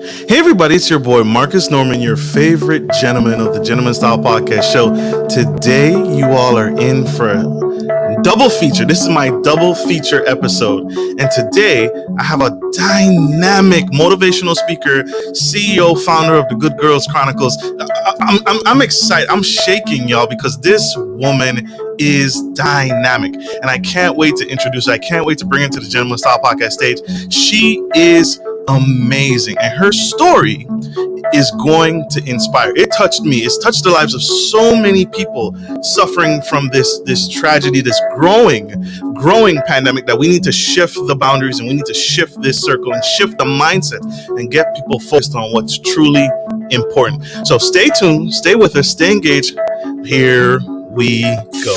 Hey everybody, it's your boy Marcus Norman, your favorite gentleman of the Gentleman Style Podcast Show. Today, you all are in for a double feature. This is my double feature episode. And today, I have a dynamic motivational speaker, CEO, founder of the Good Girls Chronicles. I'm excited. I'm shaking, y'all, because this woman is dynamic. And I can't wait to introduce her. I can't wait to bring her to the Gentleman Style Podcast stage. She is amazing, and her story is going to inspire. It touched me. It's touched the lives of so many people suffering from this tragedy, this growing pandemic, that we need to shift the boundaries and we need to shift this circle and shift the mindset and get people focused on what's truly important. So stay tuned, stay with us, stay engaged. Here we go.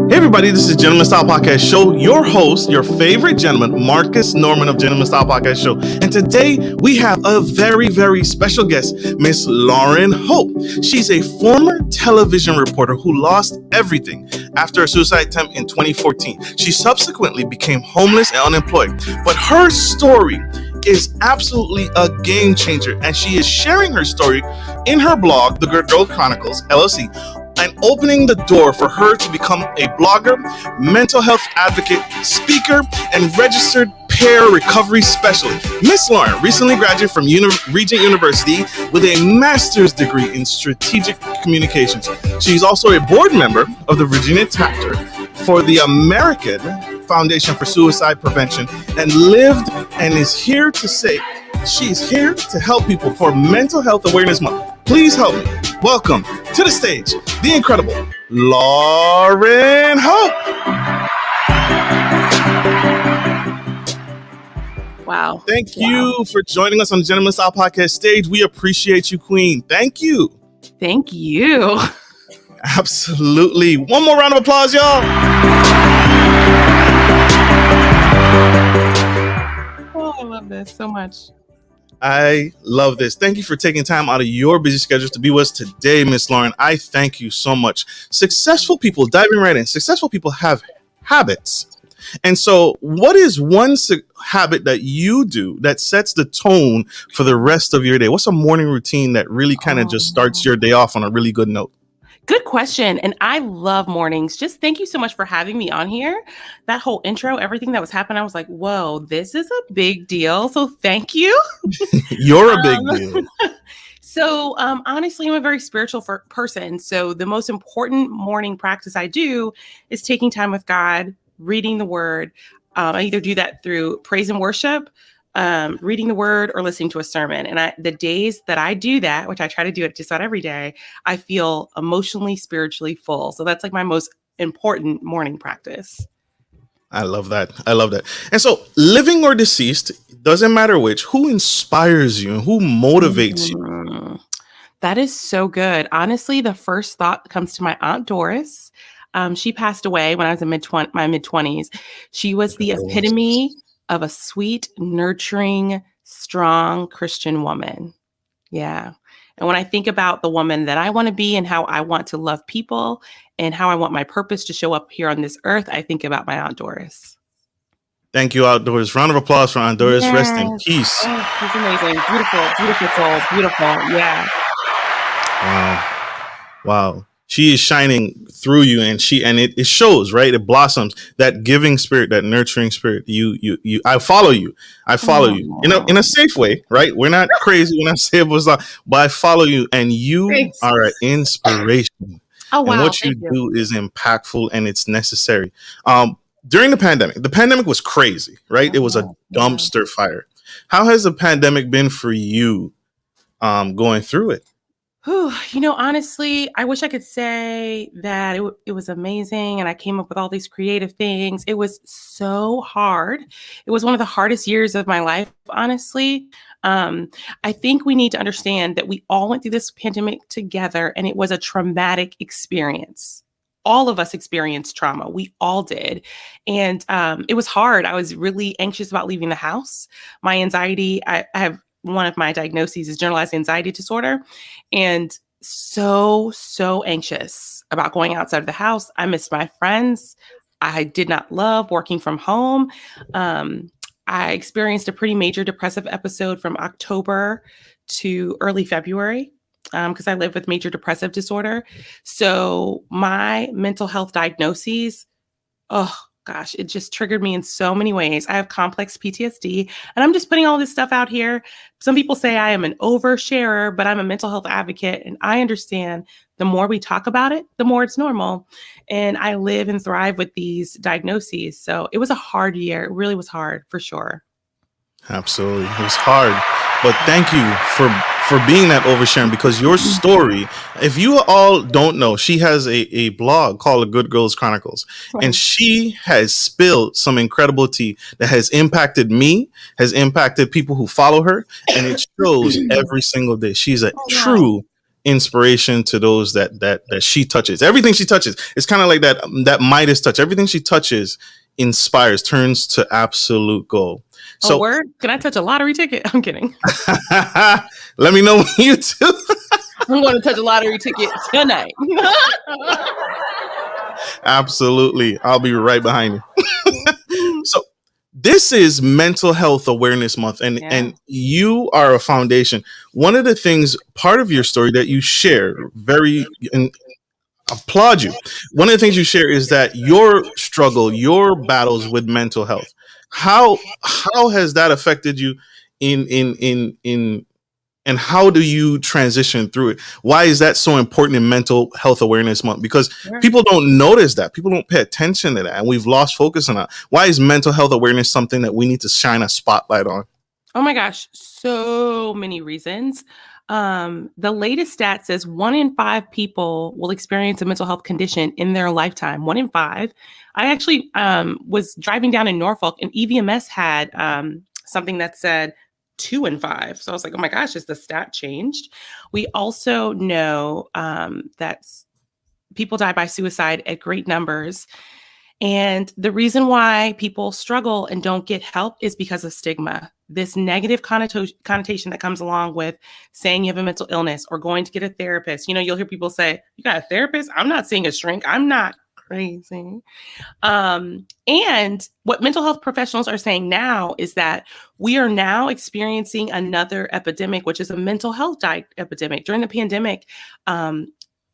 Hey everybody, this is Gentleman Style Podcast Show. Your host, your favorite gentleman, Marcus Norman of Gentleman Style Podcast Show. And today we have a very, very special guest, Miss Lauren Hope. She's a former television reporter who lost everything after a suicide attempt in 2014. She subsequently became homeless and unemployed. But her story is absolutely a game changer, and she is sharing her story in her blog, The Good Girls Chronicles, LLC, and opening the door for her to become a blogger, mental health advocate, speaker, and registered peer recovery specialist. Miss Lauren recently graduated from Regent University with a master's degree in strategic communications. She's also a board member of the Virginia chapter for the American Foundation for Suicide Prevention, and lived and is here to say she's here to help people for Mental Health Awareness Month. Please help me welcome to the stage the incredible Lauren Hope. Wow. Thank you for joining us on the Gentleman Style Podcast stage. We appreciate you, Queen. Thank you. Thank you. Absolutely. One more round of applause, y'all. Oh, I love this so much. I love this. Thank you for taking time out of your busy schedules to be with us today, Miss Lauren. I thank you so much. Successful people, diving right in, successful people have habits. And so what is one habit that you do that sets the tone for the rest of your day? What's a morning routine that really kind of just starts your day off on a really good note? Good question. And I love mornings. Just thank you so much for having me on here. That whole intro, everything that was happening, I was like, whoa, this is a big deal. So thank you. You're a big deal. So honestly, I'm a very spiritual person. So the most important morning practice I do is taking time with God, reading the word. I either do that through praise and worship, reading the word, or listening to a sermon. And the days that I do that, which I try to do it just about every day, I feel emotionally, spiritually full. So that's like my most important morning practice. I love that. I love that. And so living or deceased, doesn't matter which, who inspires you and who motivates you? That is so good. Honestly, the first thought comes to my Aunt Doris. She passed away when I was in my mid-20s. She was the epitome of a sweet, nurturing, strong Christian woman. Yeah. And when I think about the woman that I want to be and how I want to love people and how I want my purpose to show up here on this earth, I think about my Aunt Doris. Thank you, Aunt Doris. Round of applause for Aunt Doris. Yes. Rest in peace. Oh, she's amazing. Beautiful, beautiful soul. Beautiful. Yeah. Wow. She is shining through you, and it shows, right? It blossoms. That giving spirit, that nurturing spirit. I follow you. You. In a safe way, right? We're not crazy. We're not saying but I follow you, and you Thanks. are an inspiration. Oh wow! And what you do is impactful, and it's necessary. During the pandemic was crazy, right? It was a dumpster fire. How has the pandemic been for you, going through it? Honestly, I wish I could say that it was amazing and I came up with all these creative things. It was so hard. It was one of the hardest years of my life, honestly. I think we need to understand that we all went through this pandemic together, and it was a traumatic experience. all of us experienced trauma. We all did. And it was hard. I was really anxious about leaving the house. My anxiety, I have one of my diagnoses is generalized anxiety disorder. And so anxious about going outside of the house. I missed my friends. I did not love working from home. I experienced a pretty major depressive episode from October to early February because I live with major depressive disorder. So my mental health diagnoses, oh gosh, it just triggered me in so many ways. I have complex PTSD, and I'm just putting all this stuff out here. Some people say I am an oversharer, but I'm a mental health advocate, and I understand the more we talk about it, the more it's normal. And I live and thrive with these diagnoses. So it was a hard year. It really was hard, for sure. Absolutely. It was hard. But thank you for being that oversharing, because your story, if you all don't know, she has a blog called The Good Girls Chronicles. Right. And she has spilled some incredible tea that has impacted me, has impacted people who follow her. And it shows every single day. She's a true inspiration to those that she touches. Everything she touches, it's kind of like that Midas touch. Everything she touches inspires, turns to absolute gold. So, word? Can I touch a lottery ticket? I'm kidding. Let me know when you do. I'm going to touch a lottery ticket tonight. Absolutely. I'll be right behind you. So this is Mental Health Awareness Month, and you are a foundation. One of the things, part of your story that you share, and applaud you. One of the things you share is that your struggle, your battles with mental health. How has that affected you and how do you transition through it? Why is that so important in Mental Health Awareness Month? Because people don't notice that. People don't pay attention to that. And we've lost focus on that. Why is mental health awareness something that we need to shine a spotlight on? Oh my gosh, so many reasons. The latest stat says 1 in 5 people will experience a mental health condition in their lifetime. 1 in 5. I actually was driving down in Norfolk, and EVMS had something that said 2 in 5. So I was like, oh my gosh, has the stat changed? We also know that people die by suicide at great numbers. And the reason why people struggle and don't get help is because of stigma. This negative connotation that comes along with saying you have a mental illness or going to get a therapist. You know, you'll hear people say, you got a therapist? I'm not seeing a shrink. I'm not crazy. And what mental health professionals are saying now is that we are now experiencing another epidemic, which is a mental health epidemic. During the pandemic, a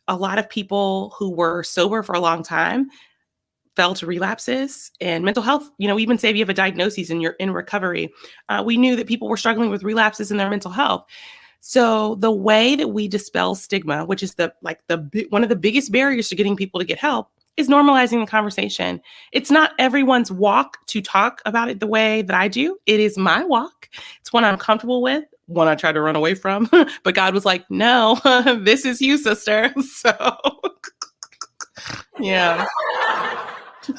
lot of people who were sober for a long time fell to relapses, and mental health, you know, even say if you have a diagnosis and you're in recovery, we knew that people were struggling with relapses in their mental health. So the way that we dispel stigma, which is one of the biggest barriers to getting people to get help, is normalizing the conversation. It's not everyone's walk to talk about it the way that I do. It is my walk. It's one I'm comfortable with, one I tried to run away from, but God was like, no, this is you, sister. So yeah.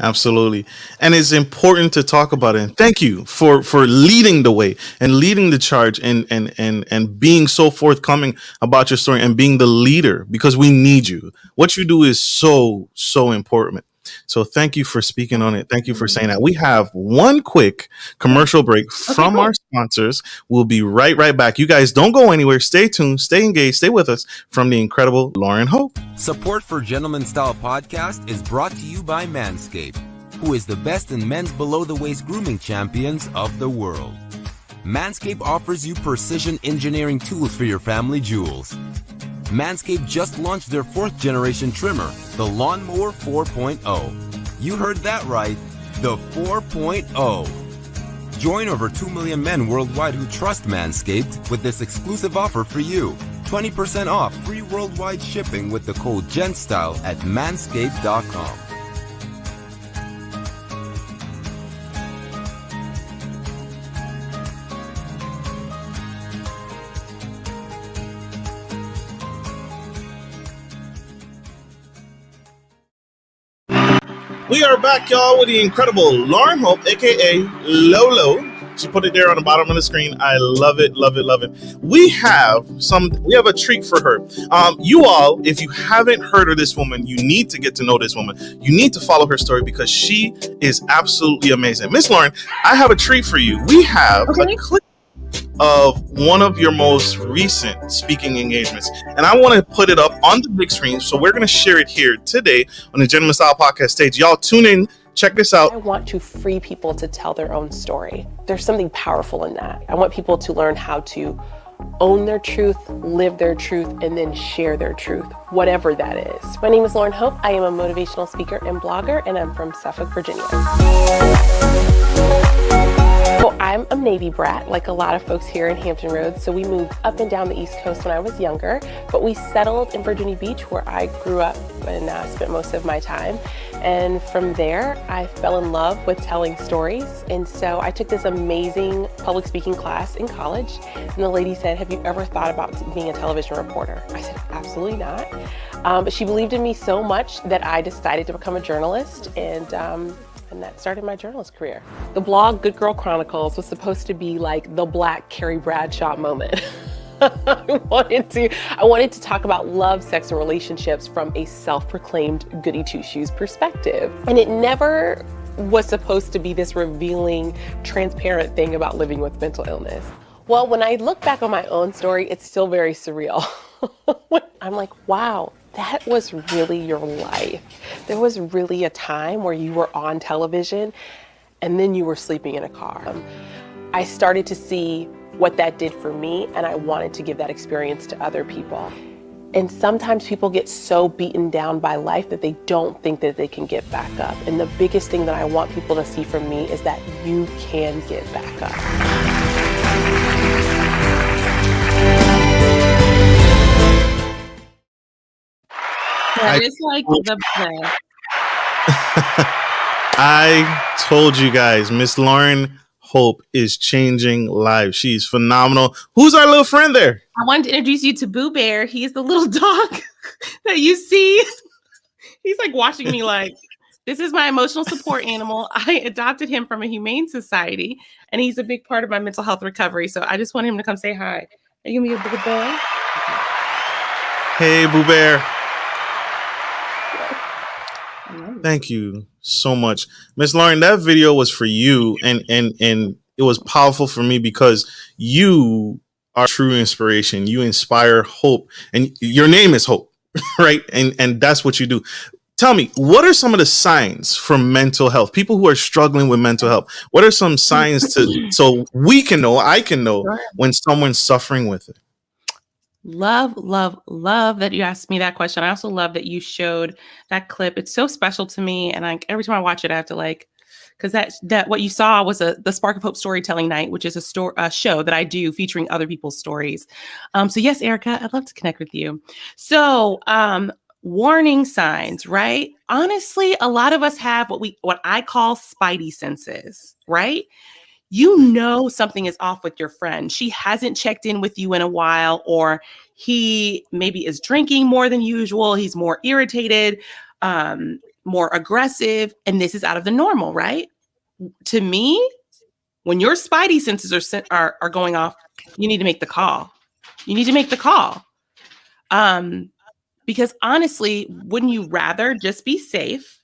Absolutely. And it's important to talk about it. And thank you for leading the way and leading the charge and being so forthcoming about your story and being the leader, because we need you. What you do is so important. So thank you for speaking on it. Thank you for saying that. We have one quick commercial break from our sponsors. We'll be right back. You guys don't go anywhere. Stay tuned, stay engaged, stay with us from the incredible Lauren Hope. Support for Gentleman Style Podcast is brought to you by Manscaped, who is the best in men's below-the-waist grooming champions of the world. Manscaped offers you precision engineering tools for your family jewels. Manscaped just launched their 4th generation trimmer, the Lawnmower 4.0. You heard that right, the 4.0. Join over 2 million men worldwide who trust Manscaped with this exclusive offer for you. 20% off free worldwide shipping with the code GENTSTYLE at manscaped.com. We are back, y'all, with the incredible Lauren Hope, aka Lolo. She put it there on the bottom of the screen. I love it, love it, love it. We have a treat for her. You all, if you haven't heard of this woman, you need to get to know this woman. You need to follow her story because she is absolutely amazing. Miss Lauren, I have a treat for you. We have a clip of one of your most recent speaking engagements, and I want to put it up on the big screen, so we're going to share it here today on the Gentleman Style Podcast stage. Y'all tune in, check this out. I want to free people to tell their own story. There's something powerful in that. I want people to learn how to own their truth, live their truth, and then share their truth, whatever that is. My name is Lauren Hope. I am a motivational speaker and blogger, and I'm from Suffolk, Virginia. So I'm a Navy brat, like a lot of folks here in Hampton Roads. So we moved up and down the East Coast when I was younger, but we settled in Virginia Beach where I grew up and spent most of my time. And from there, I fell in love with telling stories. And so I took this amazing public speaking class in college. And the lady said, "Have you ever thought about being a television reporter?" I said, "Absolutely not." But she believed in me so much that I decided to become a journalist, and that started my journalist career. The blog Good Girl Chronicles was supposed to be like the Black Carrie Bradshaw moment. I wanted to talk about love, sex, and relationships from a self-proclaimed goody two-shoes perspective. And it never was supposed to be this revealing, transparent thing about living with mental illness. Well, when I look back on my own story, it's still very surreal. I'm like, wow, that was really your life. There was really a time where you were on television and then you were sleeping in a car. I started to see what that did for me, and I wanted to give that experience to other people. And sometimes people get so beaten down by life that they don't think that they can get back up. And the biggest thing that I want people to see from me is that you can get back up. That is like the best. I told you guys, Miss Lauren Hope is changing lives. She's phenomenal. Who's our little friend there? I wanted to introduce you to Boo Bear. He's the little dog that you see. He's like watching me like, this is my emotional support animal. I adopted him from a humane society, and he's a big part of my mental health recovery. So I just want him to come say hi. Are you going to be a Boo Bear? Hey, Boo Bear. Thank you so much. Miss Lauren, that video was for you, and it was powerful for me because you are true inspiration. You inspire hope, and your name is Hope, right? And that's what you do. Tell me, what are some of the signs for mental health? People who are struggling with mental health, what are some signs so we can know, I can know when someone's suffering with it? Love that you asked me that question. I also love that you showed that clip. It's so special to me. And every time I watch it, I have to because that what you saw was the Spark of Hope Storytelling Night, which is a show that I do featuring other people's stories. So yes, Erica, I'd love to connect with you. So warning signs, right? Honestly, a lot of us have what I call spidey senses, right? You know something is off with your friend. She hasn't checked in with you in a while, or he maybe is drinking more than usual. He's more irritated, more aggressive, and this is out of the normal, right? To me, when your spidey senses are going off, you need to make the call. You need to make the call. Because honestly, wouldn't you rather just be safe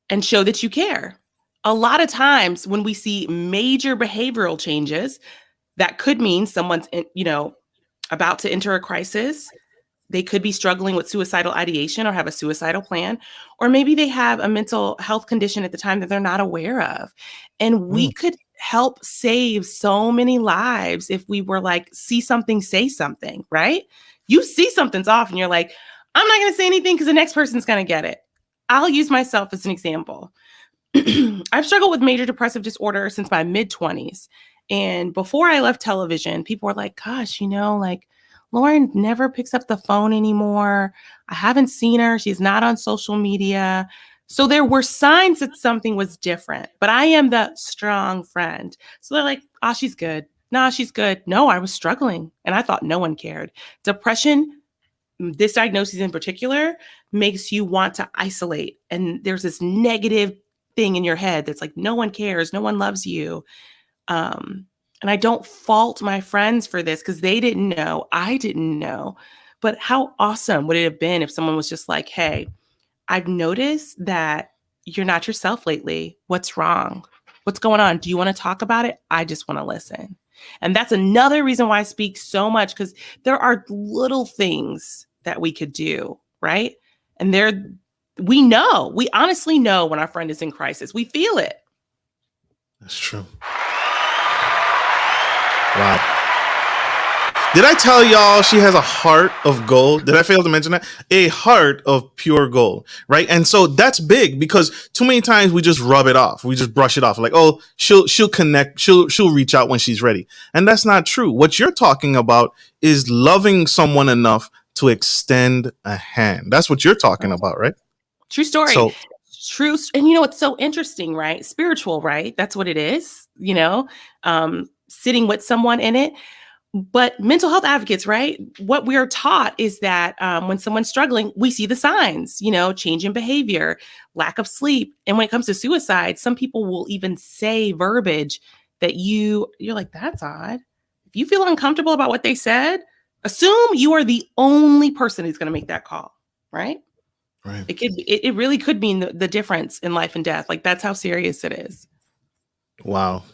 and show that you care? A lot of times when we see major behavioral changes, that could mean someone's, about to enter a crisis. They could be struggling with suicidal ideation or have a suicidal plan, or maybe they have a mental health condition at the time that they're not aware of. And we could help save so many lives if we were like, see something, say something, right? You see something's off and you're like, I'm not going to say anything because the next person's going to get it. I'll use myself as an example. I've struggled with major depressive disorder since my mid-20s. And before I left television, people were like, gosh, Lauren never picks up the phone anymore. I haven't seen her. She's not on social media. So there were signs that something was different, but I am the strong friend. So they're like, oh, she's good. No, she's good. No, I was struggling and I thought no one cared. Depression, this diagnosis in particular, makes you want to isolate. And there's this negative thing in your head that's like, no one cares, no one loves you. And I don't fault my friends for this because they didn't know. I didn't know. But how awesome would it have been if someone was just like, hey, I've noticed that you're not yourself lately. What's wrong? What's going on? Do you want to talk about it? I just want to listen. And that's another reason why I speak so much, because there are little things that we could do, right? And we honestly know when our friend is in crisis. We feel it. That's true. Wow. Did I tell y'all she has a heart of gold? Did I fail to mention that? A heart of pure gold, right? And so that's big, because too many times we just rub it off. We just brush it off. Like, oh, she'll connect. She'll reach out when she's ready. And that's not true. What you're talking about is loving someone enough to extend a hand. That's what you're talking about, right? True story. So, true. And you know, it's so interesting, right? Spiritual, right? That's what it is, sitting with someone in it. But mental health advocates, right? What we are taught is that when someone's struggling, we see the signs, change in behavior, lack of sleep. And when it comes to suicide, some people will even say verbiage that you're like, that's odd. If you feel uncomfortable about what they said, assume you are the only person who's going to make that call, right? Right. It really could mean the difference in life and death. Like, that's how serious it is. Wow.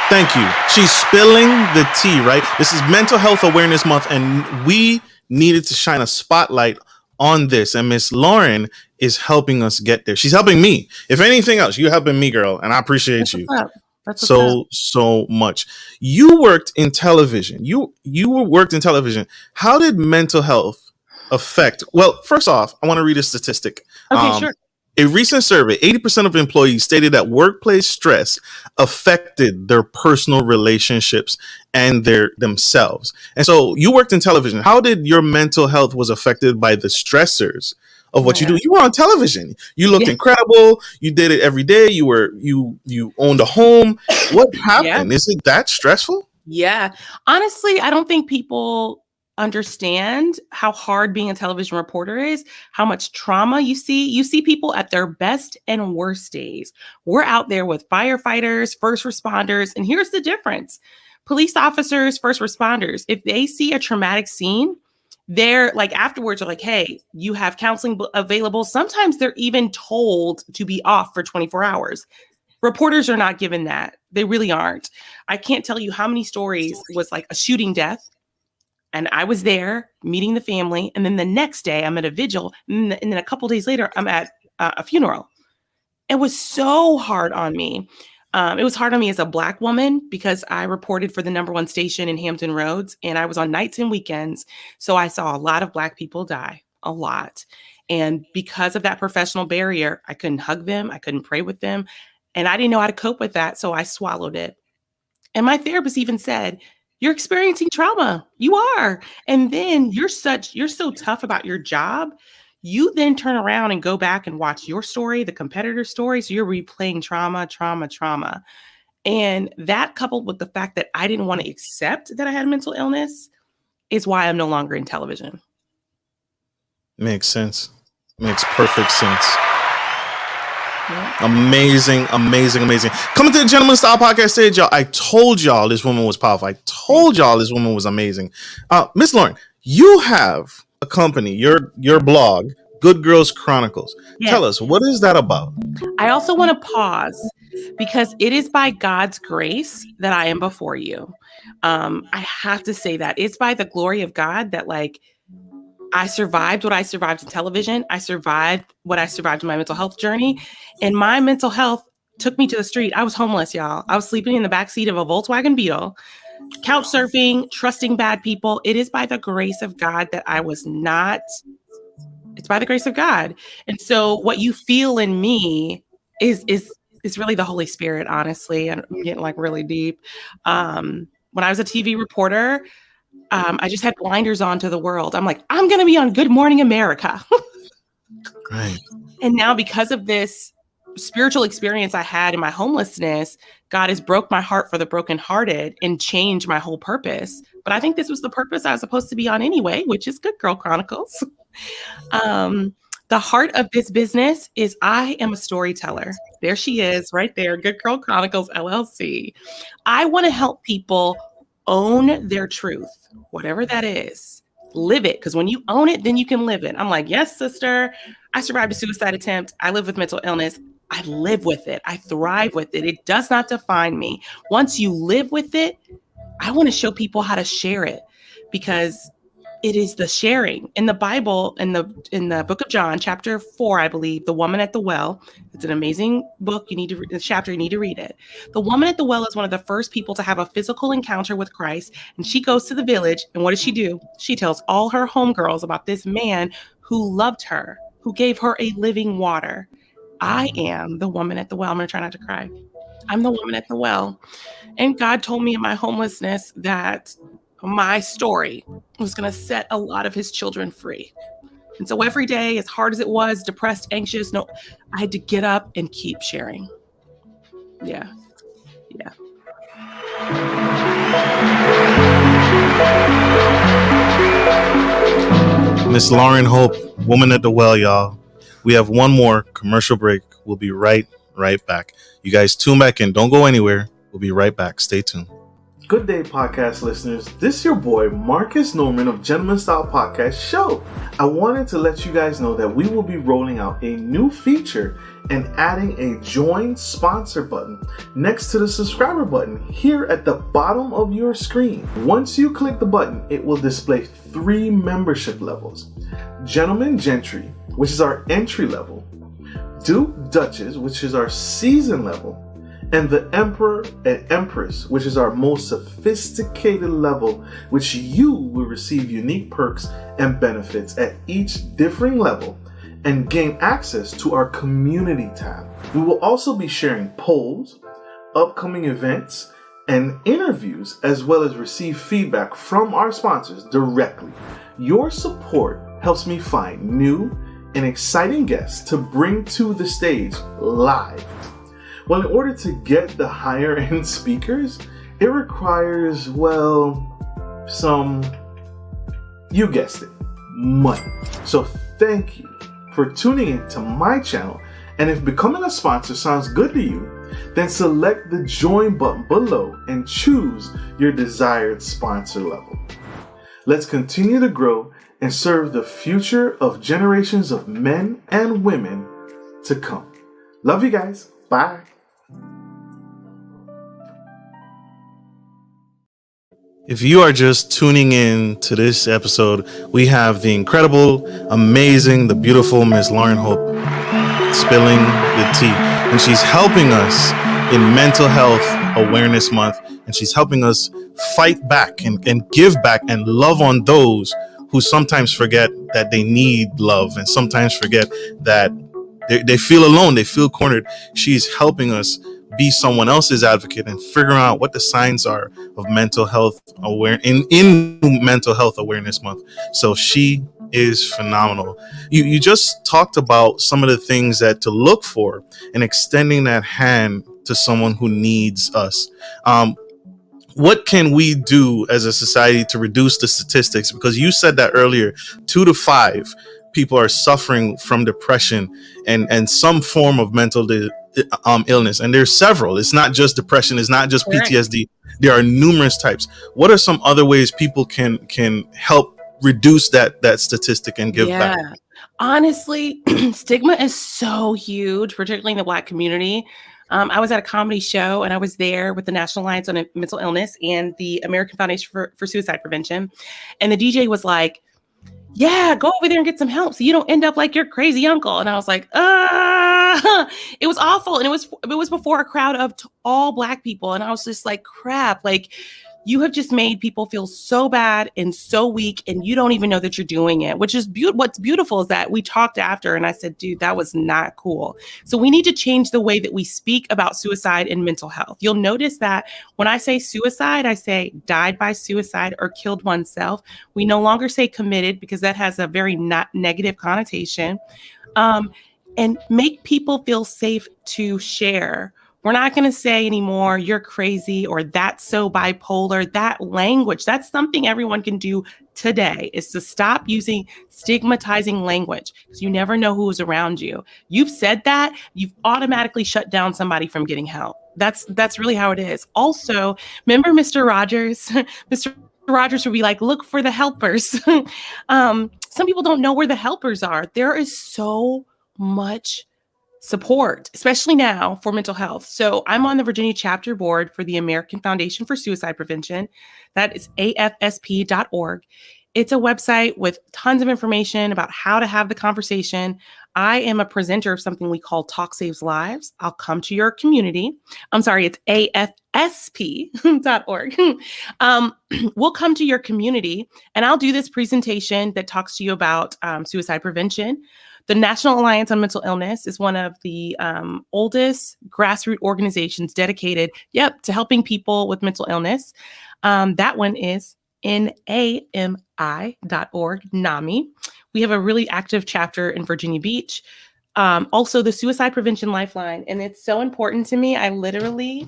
Thank you. She's spilling the tea, right? This is Mental Health Awareness Month, and we needed to shine a spotlight on this. And Miss Lauren is helping us get there. She's helping me. If anything else, you're helping me, girl, and I appreciate you so much. You worked in television. You worked in television. How did mental health affect? Well, first off, I want to read a statistic. Okay, sure. A recent survey, 80% of employees stated that workplace stress affected their personal relationships and themselves. And so you worked in television. How did your mental health was affected by the stressors of what you do? You were on television. You looked incredible. You did it every day. You owned a home. What happened? Is it that stressful? Yeah. Honestly, I don't think people understand how hard being a television reporter is, how much trauma you see people at their best and worst days. We're out there with firefighters, first responders, and here's the difference. Police officers, first responders, if they see a traumatic scene, they're like, afterwards are like, hey, you have counseling available. Sometimes they're even told to be off for 24 hours. Reporters are not given that. They really aren't. I can't tell you how many stories was like a shooting death, and I was there meeting the family. And then the next day I'm at a vigil. And then a couple days later, I'm at a funeral. It was so hard on me. It was hard on me as a Black woman because I reported for the #1 station in Hampton Roads, and I was on nights and weekends. So I saw a lot of Black people die, a lot. And because of that professional barrier, I couldn't hug them. I couldn't pray with them. And I didn't know how to cope with that. So I swallowed it. And my therapist even said, you're experiencing trauma. You are. And then you're so tough about your job. You then turn around and go back and watch your story, the competitor's story. So you're replaying trauma. And that, coupled with the fact that I didn't want to accept that I had mental illness, is why I'm no longer in television. Makes sense. Makes perfect sense. Yeah. Amazing. Coming to the Gentleman Style Podcast stage, y'all. I told y'all this woman was powerful. I told y'all this woman was amazing. Miss Lauren, you have a company, your blog, Good Girls Chronicles. Yes. Tell us, what is that about? I also want to pause because it is by God's grace that I am before you. I have to say that it's by the glory of God that, like, I survived what I survived in television. I survived what I survived in my mental health journey. And my mental health took me to the street. I was homeless, y'all. I was sleeping in the backseat of a Volkswagen Beetle, couch surfing, trusting bad people. It is by the grace of God that I was not. It's by the grace of God. And so what you feel in me is really the Holy Spirit, honestly. And I'm getting like really deep. When I was a TV reporter, I just had blinders on to the world. I'm like, I'm going to be on Good Morning America. Right. And now, because of this spiritual experience I had in my homelessness, God has broke my heart for the brokenhearted and changed my whole purpose. But I think this was the purpose I was supposed to be on anyway, which is Good Girl Chronicles. The heart of this business is I am a storyteller. There she is, right there. Good Girl Chronicles LLC. I want to help people own their truth, whatever that is. Live it, because when you own it, then you can live it. I'm like, yes, sister. I survived a suicide attempt. I live with mental illness. I live with it. I thrive with it. It does not define me. Once you live with it, I want to show people how to share it, because it is the sharing. In the Bible, in the book of John, chapter 4, I believe, the woman at the well. It's an amazing book. You need to read the chapter. You need to read it. The woman at the well is one of the first people to have a physical encounter with Christ. And she goes to the village. And what does she do? She tells all her homegirls about this man who loved her, who gave her a living water. I am the woman at the well. I'm going to try not to cry. I'm the woman at the well. And God told me in my homelessness that my story was going to set a lot of his children free. And so every day, as hard as it was, depressed, anxious, I had to get up and keep sharing. Yeah. Miss Lauren Hope, Woman at the Well, y'all. We have one more commercial break. We'll be right back. You guys tune back in. Don't go anywhere. We'll be right back. Stay tuned. Good day, podcast listeners. This is your boy, Marcus Norman of Gentleman Style Podcast Show. I wanted to let you guys know that we will be rolling out a new feature and adding a join sponsor button next to the subscriber button here at the bottom of your screen. Once you click the button, it will display 3 membership levels. Gentleman Gentry, which is our entry level. Duke Duchess, which is our season level. And the Emperor and Empress, which is our most sophisticated level, which you will receive unique perks and benefits at each differing level and gain access to our community tab. We will also be sharing polls, upcoming events, and interviews, as well as receive feedback from our sponsors directly. Your support helps me find new and exciting guests to bring to the stage live. Well, in order to get the higher end speakers, it requires, some, you guessed it, money. So thank you for tuning in to my channel. And if becoming a sponsor sounds good to you, then select the join button below and choose your desired sponsor level. Let's continue to grow and serve the future of generations of men and women to come. Love you guys. Bye. If you are just tuning in to this episode, we have the incredible, amazing, the beautiful Miss Lauren Hope spilling the tea. And she's helping us in Mental Health Awareness Month. And she's helping us fight back and give back and love on those who sometimes forget that they need love and sometimes forget that they feel alone, they feel cornered. She's helping us be someone else's advocate and figure out what the signs are of mental health in Mental Health Awareness Month. So she is phenomenal. You just talked about some of the things that to look for and extending that hand to someone who needs us. What can we do as a society to reduce the statistics? Because you said that earlier, 2 to 5 people are suffering from depression and some form of mental illness. And there's several. It's not just depression. It's not just PTSD. There are numerous types. What are some other ways people can help reduce that statistic and give back? Honestly, stigma is so huge, particularly in the Black community. I was at a comedy show and I was there with the National Alliance on Mental Illness and the American Foundation for Suicide Prevention. And the DJ was like, yeah, go over there and get some help so you don't end up like your crazy uncle. And I was like, it was awful. And it was before a crowd of all Black people. And I was just like, crap, like you have just made people feel so bad and so weak, and you don't even know that you're doing it, which is what's beautiful is that we talked after and I said, dude, that was not cool. So we need to change the way that we speak about suicide and mental health. You'll notice that when I say suicide, I say died by suicide or killed oneself. We no longer say committed because that has a very negative connotation. And make people feel safe to share. We're not going to say anymore, you're crazy or that's so bipolar. That language, that's something everyone can do today, is to stop using stigmatizing language, because you never know who is around you. You've said that, you've automatically shut down somebody from getting help. That's really how it is. Also, remember Mr. Rogers? Mr. Rogers would be like, look for the helpers. Some people don't know where the helpers are. There is so much support, especially now for mental health. So I'm on the Virginia chapter board for the American Foundation for Suicide Prevention. That is afsp.org. It's a website with tons of information about how to have the conversation. I am a presenter of something we call Talk Saves Lives. I'll come to your community. I'm sorry, it's afsp.org. We'll come to your community and I'll do this presentation that talks to you about suicide prevention. The National Alliance on Mental Illness is one of the oldest grassroots organizations dedicated, to helping people with mental illness. That one is NAMI.org, NAMI. We have a really active chapter in Virginia Beach. Also, the Suicide Prevention Lifeline. And it's so important to me. I literally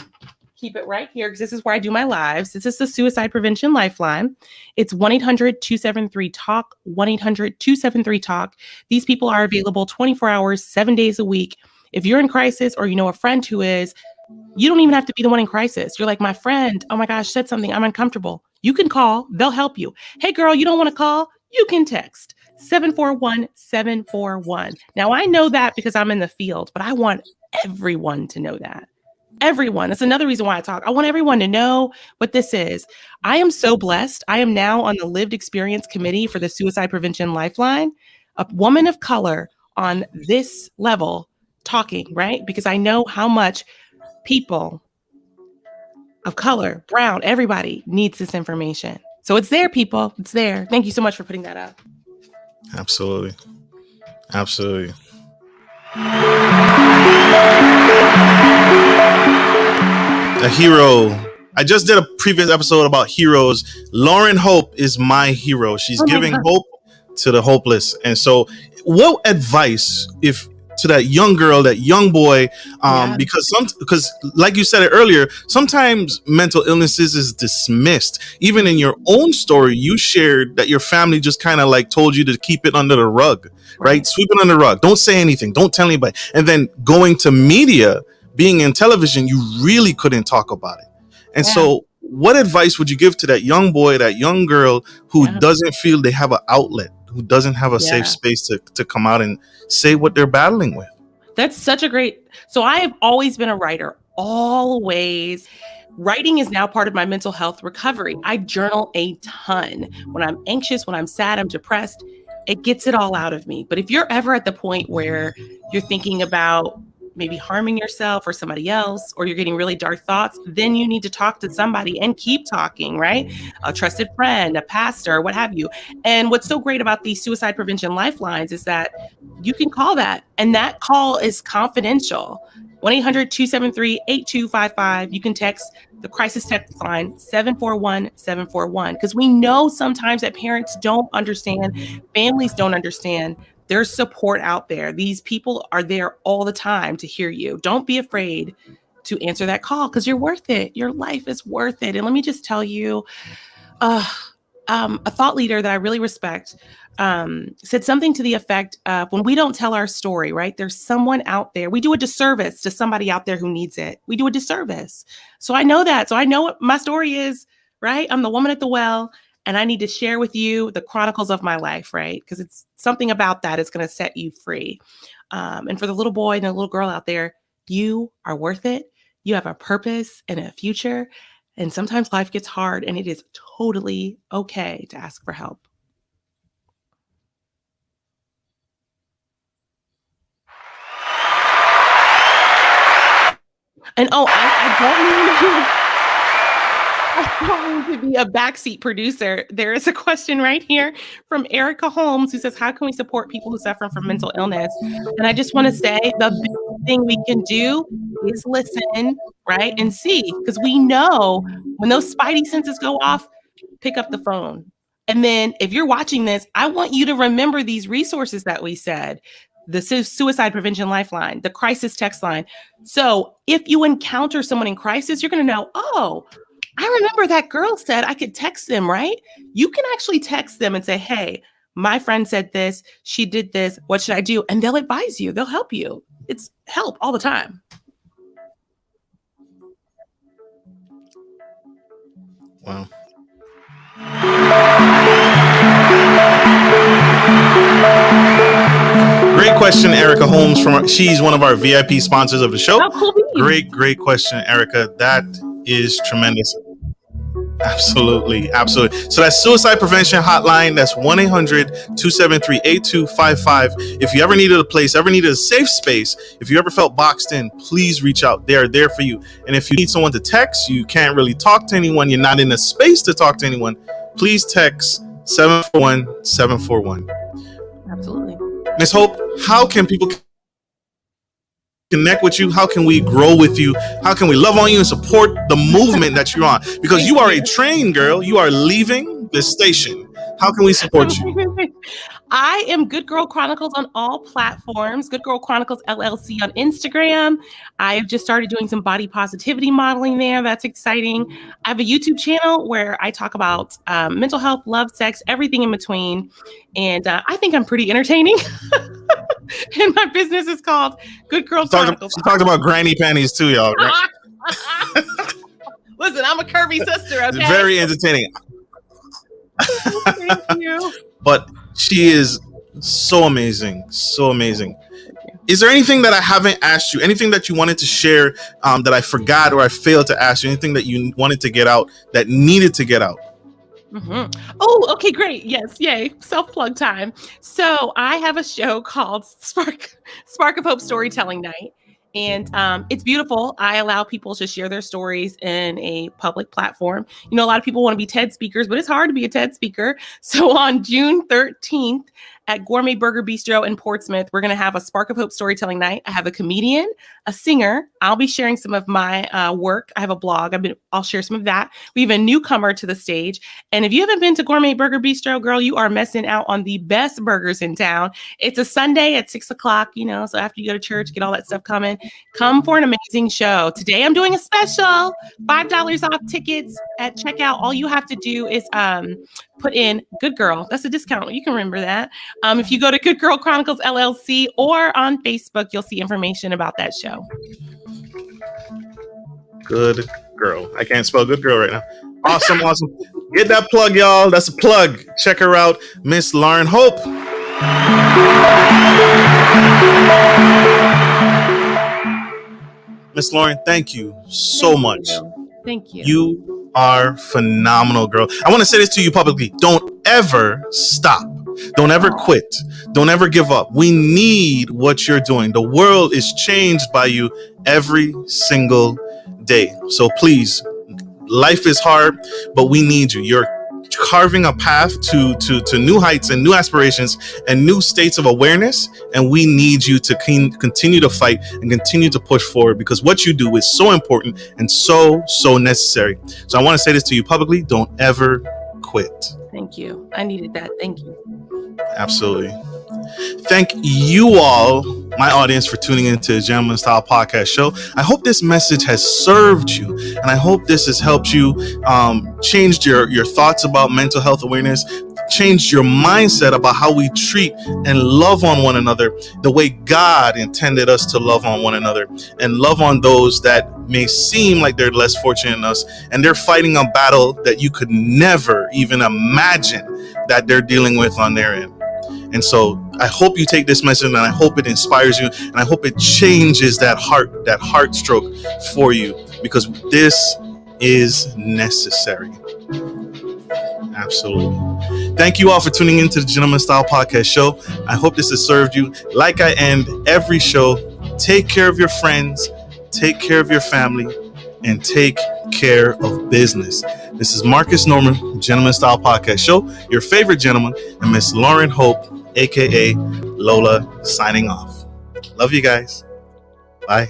keep it right here because this is where I do my lives. This is the Suicide Prevention Lifeline. It's 1-800-273-TALK, 1-800-273-TALK. These people are available 24 hours, 7 days a week. If you're in crisis or you know a friend who is, you don't even have to be the one in crisis. You're like, my friend, oh my gosh, said something, I'm uncomfortable. You can call, they'll help you. Hey girl, you don't want to call? You can text 741-741. Now I know that because I'm in the field, but I want everyone to know that. Everyone. That's another reason why I talk. I want everyone to know what this is. I am so blessed. I am now on the Lived Experience Committee for the Suicide Prevention Lifeline, a woman of color on this level talking, right? Because I know how much people of color, brown, everybody needs this information. So it's there, people. It's there. Thank you so much for putting that up. Absolutely. Absolutely. A hero. I just did a previous episode about heroes. Lauren Hope is my hero. She's giving hope to the hopeless. And so what advice if to that young girl, that young boy, because like you said it earlier, sometimes mental illnesses is dismissed. Even in your own story, you shared that your family just kind of like told you to keep it under the rug, right? Sweep it under the rug. Don't say anything. Don't tell anybody. And then going to media, being in television, you really couldn't talk about it. And so what advice would you give to that young boy, that young girl who doesn't feel they have an outlet, who doesn't have a safe space to come out and say what they're battling with? That's such a great. So I have always been a writer, always. Writing is now part of my mental health recovery. I journal a ton. When I'm anxious, when I'm sad, I'm depressed, it gets it all out of me. But if you're ever at the point where you're thinking about maybe harming yourself or somebody else, or you're getting really dark thoughts, then you need to talk to somebody and keep talking, right? A trusted friend, a pastor, what have you. And what's so great about these suicide prevention lifelines is that you can call that, and that call is confidential. 1-800-273-8255. You can text the crisis text line 741-741, because we know sometimes that parents don't understand, families don't understand. There's support out there. These people are there all the time to hear you. Don't be afraid to answer that call, because you're worth it. Your life is worth it. And let me just tell you, a thought leader that I really respect said something to the effect of, when we don't tell our story, right, there's someone out there. We do a disservice to somebody out there who needs it. We do a disservice. So I know that. So I know what my story is, right? I'm the woman at the well. And I need to share with you the chronicles of my life, right? Because it's something about that is going to set you free. And for the little boy and the little girl out there, you are worth it. You have a purpose and a future. And sometimes life gets hard, and it is totally okay to ask for help. And I don't mean to be a backseat producer. There is a question right here from Erica Holmes, who says, how can we support people who suffer from mental illness? And I just want to say the big thing we can do is listen, right? And see, because we know when those spidey senses go off, pick up the phone. And then if you're watching this, I want you to remember these resources that we said. the Suicide Prevention Lifeline, the crisis text line. So if you encounter someone in crisis, you're going to know, oh, I remember that girl said I could text them, right? You can actually text them and say, hey, my friend said this, she did this, what should I do? And they'll advise you, they'll help you. It's help all the time. Wow. Great question, Erica Holmes. She's one of our VIP sponsors of the show. Oh, cool. Great question, Erica. That is tremendous. Absolutely. So that's Suicide Prevention Hotline. That's 1-800-273-8255. If you ever needed a place, ever needed a safe space, if you ever felt boxed in, please reach out. They are there for you. And if you need someone to text, you can't really talk to anyone, you're not in a space to talk to anyone, please text 741-741. Absolutely. Ms. Hope, how can people connect with you? How can we grow with you? How can we love on you and support the movement that you're on? Because you are a trained girl. You are leaving the station. How can we support you? I am Good Girl Chronicles on all platforms. Good Girl Chronicles LLC on Instagram. I've just started doing some body positivity modeling there. That's exciting. I have a YouTube channel where I talk about mental health, love, sex, everything in between. And I think I'm pretty entertaining. And my business is called Good Girl Chronicles. She talked about granny panties too, y'all. Listen, I'm a curvy sister, okay? Very entertaining. Thank you. But she is so amazing. So amazing. Is there anything that I haven't asked you? Anything that you wanted to share that I forgot or I failed to ask you? Anything that you wanted to get out that needed to get out? Mm-hmm. Oh, okay, great. Yes, yay. Self-plug time. So I have a show called Spark of Hope Storytelling Night. And it's beautiful. I allow people to share their stories in a public platform. You know, a lot of people want to be TED speakers, but it's hard to be a TED speaker. So on June 13th at Gourmet Burger Bistro in Portsmouth, we're going to have a Spark of Hope Storytelling Night. I have a comedian, a singer. I'll be sharing some of my work. I have a blog. I'll share some of that. We have a newcomer to the stage. And if you haven't been to Gourmet Burger Bistro, girl, you are missing out on the best burgers in town. It's a Sunday at 6:00, you know, so after you go to church, get all that stuff coming. Come for an amazing show. Today I'm doing a special, $5 off tickets at checkout. All you have to do is put in Good Girl. That's a discount. You can remember that. If you go to Good Girl Chronicles LLC or on Facebook, you'll see information about that show. Good Girl. I can't spell Good Girl right now. Awesome. Get that plug, y'all. That's a plug. Check her out. Miss Lauren Hope. Miss Lauren, thank you so much. Thank you. You are phenomenal, girl. I want to say this to you publicly. Don't ever stop. Don't ever quit. Don't ever give up. We need what you're doing. The world is changed by you every single day. So please, life is hard, but we need you. You're carving a path to new heights and new aspirations and new states of awareness, and we need you to continue to fight and continue to push forward, because what you do is so important and so necessary. So I want to say this to you publicly: don't ever quit. Thank you. I needed that. Thank you. Absolutely. Thank you all, my audience, for tuning into the Gentleman Style Podcast Show. I hope this message has served you, and I hope this has helped you change your thoughts about mental health awareness, change your mindset about how we treat and love on one another the way God intended us to love on one another, and love on those that may seem like they're less fortunate than us, and they're fighting a battle that you could never even imagine that they're dealing with on their end. And so I hope you take this message, and I hope it inspires you, and I hope it changes that heart stroke for you, because this is necessary. Absolutely. Thank you all for tuning into the Gentleman Style Podcast Show. I hope this has served you. Like I end every show, take care of your friends, take care of your family, and take care of business. This is Marcus Norman, Gentleman Style Podcast Show, your favorite gentleman, and Miss Lauren Hope, aka Lola, signing off. Love you guys. Bye.